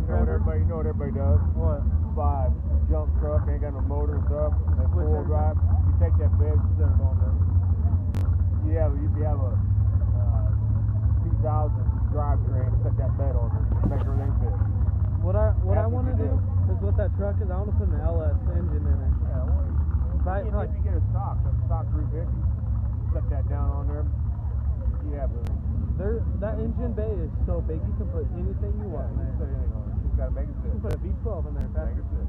forever. You know what everybody does? What? Buy a junk truck, ain't got no motor and stuff, and Switch four-wheel drive. You take that bed, you set it on there. You have a 2000 drivetrain, set that bed on there, make everything fit. What I want to do is with that truck is I want to put an LS engine in it. Yeah, well, if you get a stock 350, set that down on there. You have that engine bay is so big you can put anything you want in there. You can put anything on it. You just gotta make it fit. You can put a V12 in there, Make it fit.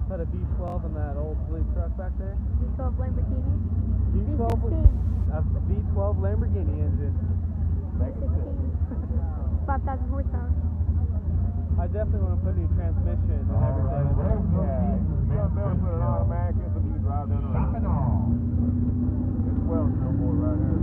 Put a V12 in that old blue truck back there. V12 Lamborghini. A V12 Lamborghini engine. Make it fit. 5,000 horsepower. I definitely want to put new transmission and everything in there. Yeah, you got to put an automatic in so you can drive down the road. It's well snowboard right here.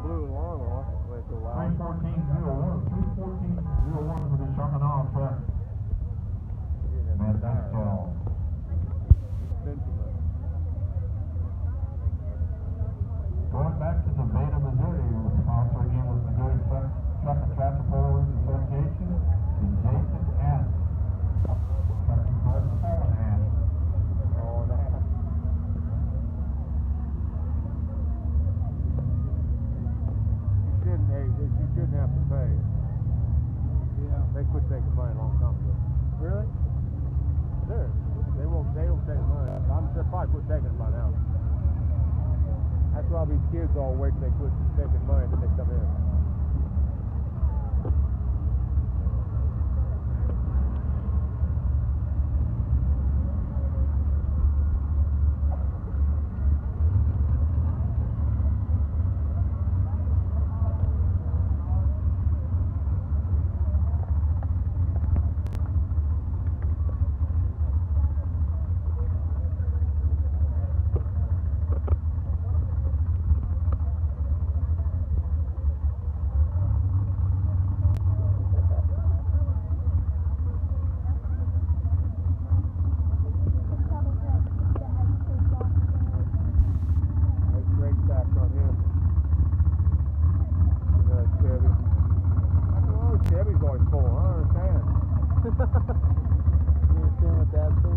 Blue and long off, went so loud. 314-01 for the Shockanall truck. Man, that's tall. Going back to Nevada, Missouri, was sponsored again with Missouri Truck and Tractor Pullers Association and Jason Ass. Trucking Club Paul Ass. Oh, that. You shouldn't have to pay. Yeah. They quit taking money a long time ago. Really? Sure. They won't take money. They're probably quit taking it by now. That's why these kids all wait till they quit taking money that they come in. You understand what Dad's saying?